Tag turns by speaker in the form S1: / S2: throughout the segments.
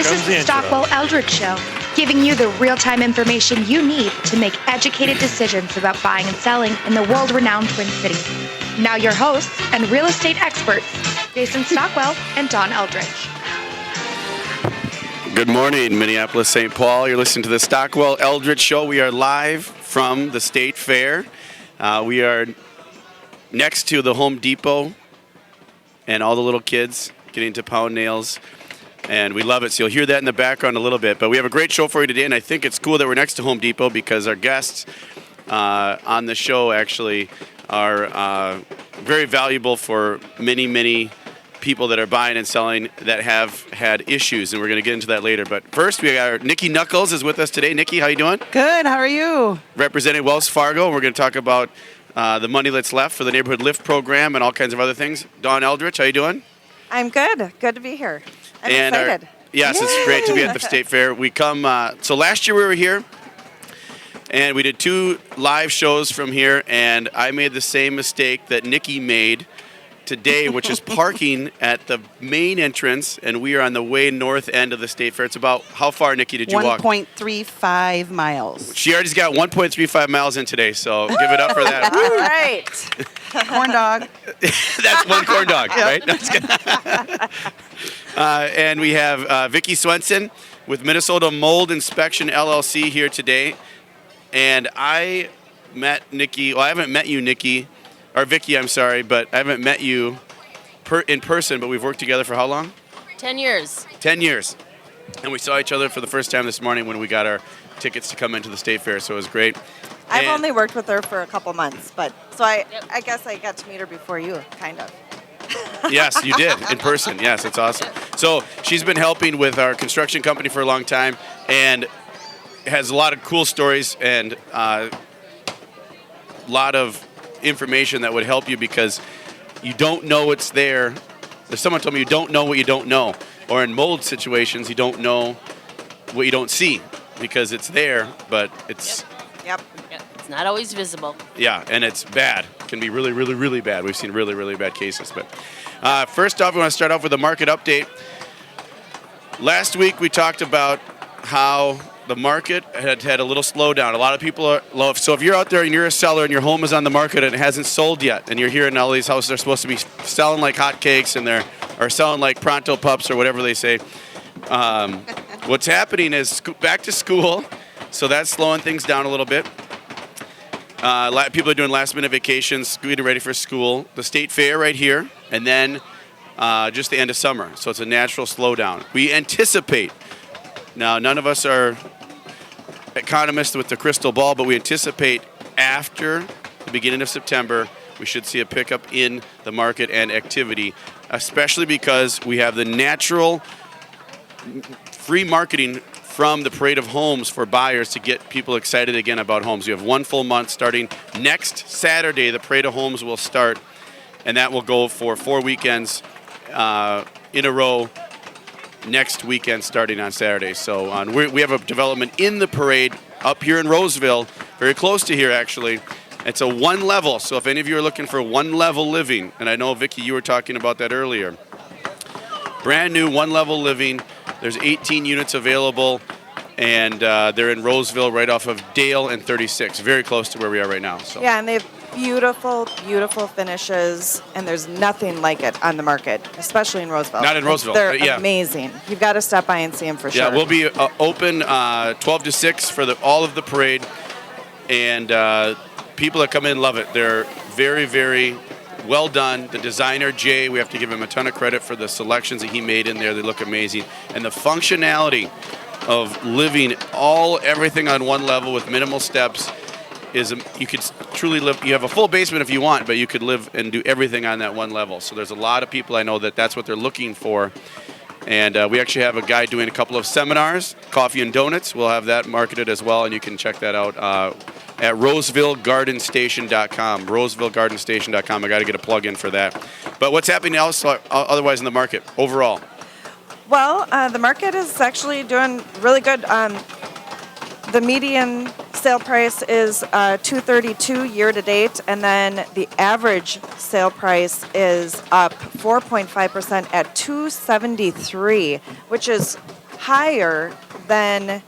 S1: This is the Stockwell Eldridge Show, giving you the real-time information you need to make educated decisions about buying and selling in the world-renowned Twin Cities. Now your hosts and real estate experts, Jason Stockwell and Don Eldridge.
S2: Good morning, Minneapolis, St. Paul. You're listening to the Stockwell Eldridge Show. We are live from the State Fair. We are next to the Home Depot and all the little kids getting to pound nails. And we love it. So you'll hear that in the background a little bit. But we have a great show for you today. And I think it's cool that we're next to Home Depot because our guests on the show actually are very valuable for many, many people that are buying and selling that have had issues. And we're going to get into that later. But first, we got Nikki Knuckles is with us today. Nikki, how you doing?
S3: Good. How are you?
S2: Representing Wells Fargo. And we're going to talk about the money that's left for the Neighborhood Lift program and all kinds of other things. Don Eldridge, how you doing?
S4: I'm good. Good to be here. I'm
S2: and
S4: excited.
S2: Yes,
S4: Yay!
S2: It's great to be at the State Fair. We come, so last year we were here, and we did 2 live shows from here, and I made the same mistake that Nikki made today, which is parking at the main entrance, and we are on the way north end of the State Fair. It's about, how far, Nikki, did you walk?
S3: 1.35 miles.
S2: She already got 1.35 miles in today, so give it up for that.
S4: All right.
S3: Corn dog.
S2: That's one corn dog, right? No, and we have Vicki Swenson with Minnesota Mold Inspection LLC here today. And I met Nikki. Well, I haven't met you, Nikki, or Vicki, I'm sorry, but I haven't met you in person, but we've worked together for how long?
S5: 10 years.
S2: 10 years. And we saw each other for the first time this morning when we got our tickets to come into the State Fair, so it was great.
S4: I've only worked with her for a couple months, but so I guess I got to meet her before you, kind of.
S2: Yes, you did, in person. Yes, it's awesome. So she's been helping with our construction company for a long time and has a lot of cool stories and a lot of information that would help you because you don't know what's there. If someone told me you don't know what you don't know, or in mold situations, you don't know what you don't see because it's there, but it's...
S4: Yep.
S5: It's not always visible.
S2: Yeah, and it's bad. It can be really, really, really bad. We've seen really, really bad cases. But first off, we want to start off with a market update. Last week, we talked about how the market had a little slowdown. A lot of people are low. So if you're out there and you're a seller and your home is on the market and it hasn't sold yet, and you're hearing all these houses are supposed to be selling like hotcakes and they're selling like pronto pups or whatever they say, what's happening is back to school, so that's slowing things down a little bit. People are doing last-minute vacations, getting ready for school. The State Fair right here, and then just the end of summer. So it's a natural slowdown. We anticipate, now none of us are economists with the crystal ball, but we anticipate after the beginning of September, we should see a pickup in the market and activity, especially because we have the natural free marketing from the Parade of Homes for buyers to get people excited again about homes. You have 1 full month starting next Saturday. The Parade of Homes will start, and that will go for 4 weekends in a row next weekend starting on Saturday. So we have a development in the parade up here in Roseville, very close to here actually. It's a 1 level, so if any of you are looking for 1 level living, and I know, Vicki, you were talking about that earlier, brand new 1 level living. There's 18 units available, and they're in Roseville right off of Dale and 36, very close to where we are right now. So.
S4: Yeah, and they have beautiful, beautiful finishes, and there's nothing like it on the market, especially in Roseville.
S2: Not in Roseville.
S4: They're
S2: yeah.
S4: amazing. You've got to stop by and see them for sure.
S2: Yeah, we'll be open 12 to 6 for all of the parade, and people that come in love it. They're very, very well done. The designer, Jay, we have to give him a ton of credit for the selections that he made in there. They look amazing. And the functionality of living everything on 1 level with minimal steps is you could truly live. You have a full basement if you want, but you could live and do everything on that 1 level. So there's a lot of people I know that's what they're looking for. And we actually have a guy doing a couple of seminars, coffee and donuts. We'll have that marketed as well, and you can check that out at RosevilleGardenStation.com. RosevilleGardenStation.com. I got to get a plug in for that. But what's happening else otherwise in the market overall?
S4: Well, the market is actually doing really good. The median sale price is $232 year to date, and then the average sale price is up 4.5% at $273, which is higher than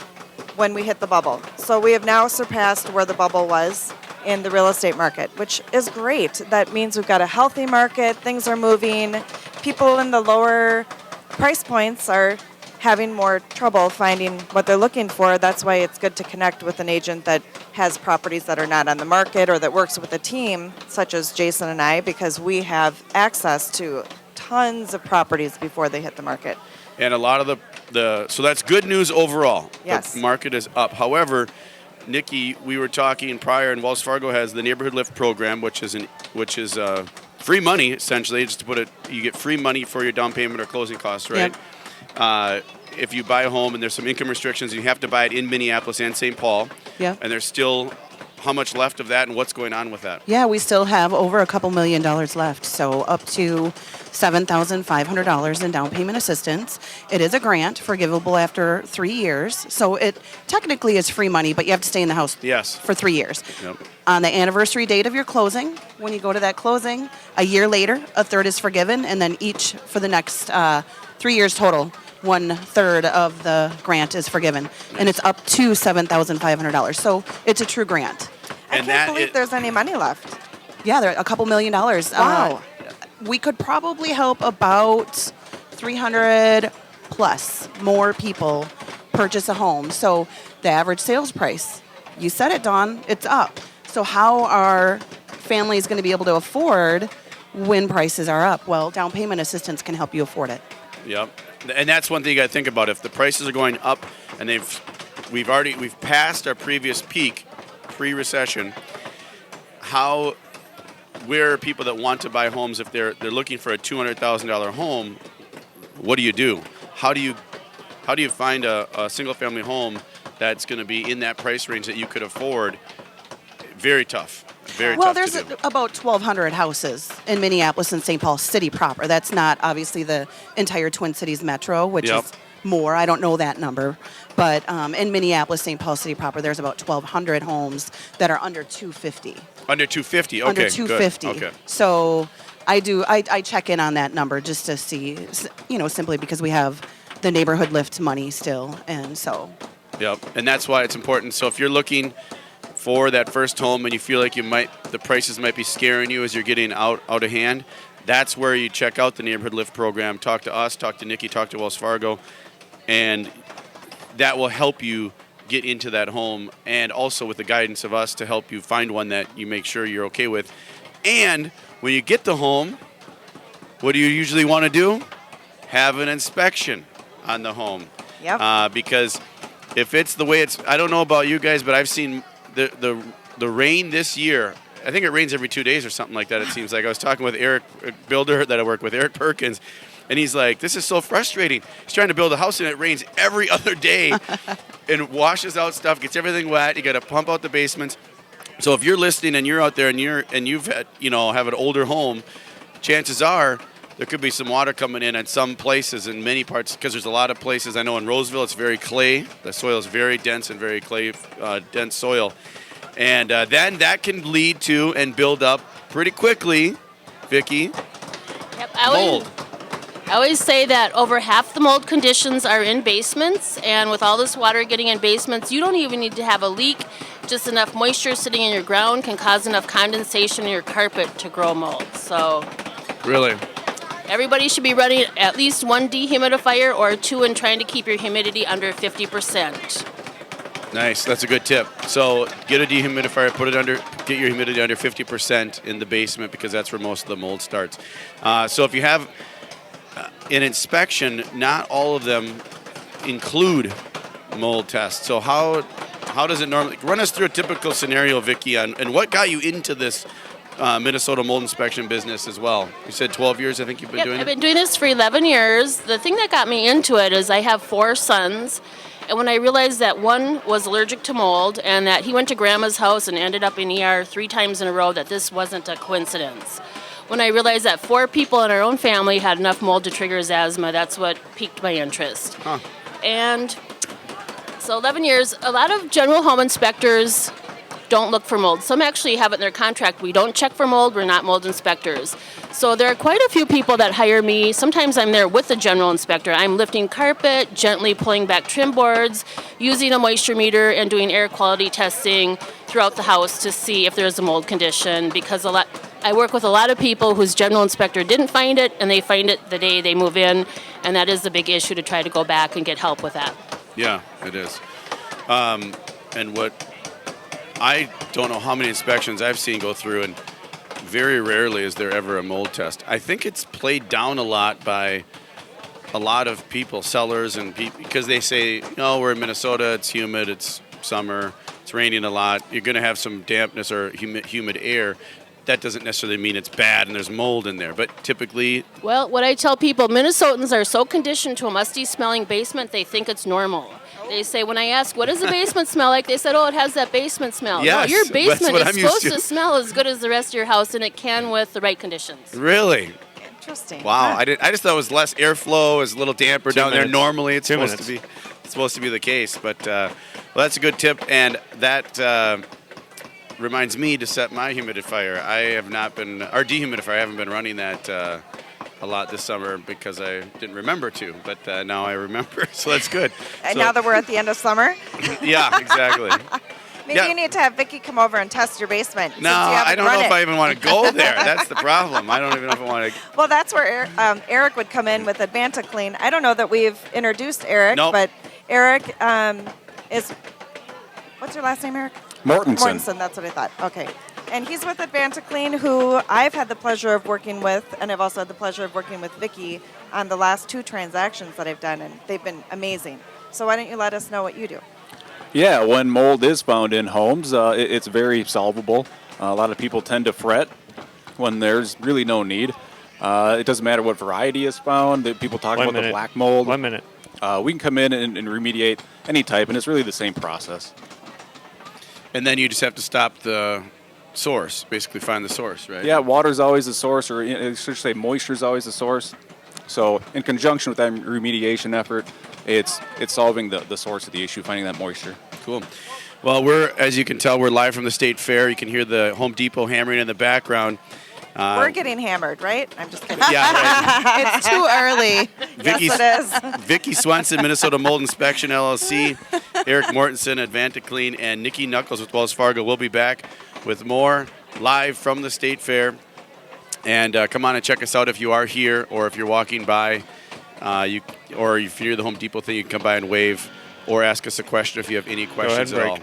S4: when we hit the bubble. So we have now surpassed where the bubble was in the real estate market, which is great. That means we've got a healthy market, things are moving. People in the lower price points are having more trouble finding what they're looking for. That's why it's good to connect with an agent that has properties that are not on the market or that works with a team, such as Jason and I, because we have access to tons of properties before they hit the market.
S2: And a lot of so that's good news overall.
S4: Yes.
S2: The market is up. However, Nikki, we were talking prior, and Wells Fargo has the Neighborhood Lift program, which is free money essentially. Just to put it, you get free money for your down payment or closing costs, right?
S3: Yep.
S2: If you buy a home and there's some income restrictions, you have to buy it in Minneapolis and St. Paul.
S3: Yeah.
S2: And there's still how much left of that, and what's going on with that?
S3: Yeah, we still have over a couple $1 million left, so up to $7,500 in down payment assistance. It is a grant, forgivable after 3 years, so it technically is free money, but you have to stay in the house
S2: Yes.
S3: for 3 years.
S2: Yep.
S3: On the anniversary date of your closing, when you go to that closing, a year later, a third is forgiven, and then each for the next 3 years total, 1/3 of the grant is forgiven, and it's up to $7,500. So it's a true grant.
S4: I
S2: And
S4: can't believe there's any money left.
S3: Yeah, there are a couple $1 million.
S4: Wow.
S3: We could probably help about 300 plus more people purchase a home. So the average sales price, you said it, Dawn, it's up. So how are families going to be able to afford when prices are up? Well, down payment assistance can help you afford it.
S2: Yep. And that's one thing you got to think about. If the prices are going up, and we've passed our previous peak, pre-recession, where are people that want to buy homes if they're looking for a $200,000 home? What do? How do you find a single-family home that's going to be in that price range that you could afford? Very tough. Very
S3: Well,
S2: tough
S3: there's
S2: to do.
S3: about 1,200 houses in Minneapolis and St. Paul City proper. That's not obviously the entire Twin Cities metro, which
S2: Yep.
S3: is more. I don't know that number. But in Minneapolis, St. Paul City proper, there's about 1,200 homes that are under 250.
S2: Under 250. Okay.
S3: Under 250.
S2: Good. Okay.
S3: So I check in on that number just to see, simply because we have the neighborhood lift money still. And so.
S2: Yep. And that's why it's important. So if you're looking for that first home and you feel like the prices might be scaring you as you're getting out of hand, that's where you check out the Neighborhood Lift program. Talk to us, talk to Nikki, talk to Wells Fargo, and that will help you get into that home, and also with the guidance of us to help you find one that you make sure you're okay with. And when you get the home, what do you usually want to do? Have an inspection on the home.
S4: Yep.
S2: Because if it's the way it's, I don't know about you guys, but I've seen the rain this year. I think it rains every 2 days or something like that, it seems like. I was talking with Eric, a builder that I work with, Eric Perkins, and he's like, this is so frustrating. He's trying to build a house and it rains every other day and washes out stuff, gets everything wet. You got to pump out the basements. So if you're listening and you're out there and you've had, have an older home, chances are there could be some water coming in some places in many parts, because there's a lot of places. I know in Roseville it's very clay. The soil is very dense and very clay, dense soil. And then that can lead to and build up pretty quickly, Vicki,
S5: Yep,
S2: mold.
S5: I always say that over half the mold conditions are in basements, and with all this water getting in basements, you don't even need to have a leak. Just enough moisture sitting in your ground can cause enough condensation in your carpet to grow mold. So
S2: Really?
S5: everybody should be running at least one dehumidifier or two and trying to keep your humidity under 50%.
S2: Nice. That's a good tip. So get a dehumidifier, get your humidity under 50% in the basement, because that's where most of the mold starts. So if you have an inspection, not all of them include mold tests. So how does it normally, run us through a typical scenario, Vicki, and what got you into this Minnesota mold inspection business as well? You said 12 years, I think you've been doing
S5: I've
S2: it?
S5: been doing this for 11 years. The thing that got me into it is I have 4 sons, and when I realized that one was allergic to mold and that he went to grandma's house and ended up in ER 3 times in a row, that this wasn't a coincidence. When I realized that 4 people in our own family had enough mold to trigger his asthma, that's what piqued my interest.
S2: Huh.
S5: And so 11 years, a lot of general home inspectors don't look for mold. Some actually have it in their contract. We don't check for mold. We're not mold inspectors. So there are quite a few people that hire me. Sometimes I'm there with the general inspector. I'm lifting carpet, gently pulling back trim boards, using a moisture meter, and doing air quality testing throughout the house to see if there's a mold condition, because I work with a lot of people whose general inspector didn't find it, and they find it the day they move in, and that is the big issue, to try to go back and get help with that.
S2: Yeah, it is. And what I don't know how many inspections I've seen go through, and very rarely is there ever a mold test. I think it's played down a lot by a lot of people, sellers, and people, because they say, no, we're in Minnesota, it's humid, it's summer, it's raining a lot, you're going to have some dampness or humid air. That doesn't necessarily mean it's bad and there's mold in there, but typically...
S5: Well, what I tell people, Minnesotans are so conditioned to a musty-smelling basement, they think it's normal. They say, when I ask, what does the basement smell like? They said, oh, it has that basement smell.
S2: Yes,
S5: no, your basement is supposed
S2: to
S5: smell as good as the rest of your house, and it can with the right conditions.
S2: Really?
S3: Interesting.
S2: Wow, I just thought it was less airflow, it's a little damper down there. Normally it's supposed to be the case, but well, that's a good tip, and that reminds me to set my humidifier. Our dehumidifier, I haven't been running that a lot this summer because I didn't remember to, but now I remember, so that's good.
S4: And now that we're at the end of summer,
S2: yeah, exactly.
S4: maybe you need to have Vicki come over and test your basement.
S2: No, I don't know if I even want to go there. That's the problem. I don't even know if I want to.
S4: Well, that's where Eric would come in with Advanta Clean. I don't know that we've introduced Eric, but Eric is, what's your last name, Eric?
S6: Mortensen,
S4: that's what I thought. Okay. And he's with Advanta Clean, who I've had the pleasure of working with, and I've also had the pleasure of working with Vicki on the last 2 transactions that I've done, and they've been amazing. So why don't you let us know what you do?
S6: Yeah, when mold is found in homes, it's very solvable. A lot of people tend to fret when there's really no need. It doesn't matter what variety is found. People talk about the black mold.
S7: 1 minute.
S6: We can come in and remediate any type, and it's really the same process.
S2: And then you just have to stop the source, basically find the source, right?
S6: Yeah, water's always the source, or I should say moisture's always the source. So in conjunction with that remediation effort, it's solving the source of the issue, finding that moisture.
S2: Cool. Well, as you can tell, we're live from the State Fair. You can hear the Home Depot hammering in the background.
S4: We're getting hammered, right? I'm just kidding.
S2: Yeah, right.
S3: It's too early.
S4: Yes, it is.
S2: Vicki Swenson, Minnesota Mold Inspection LLC, Eric Mortensen, Advanta Clean, and Nikki Knuckles with Wells Fargo. We'll be back with more live from the State Fair. And come on and check us out if you are here, or if you're walking by, or if you're near the Home Depot thing, you can come by and wave, or ask us a question if you have any questions at all.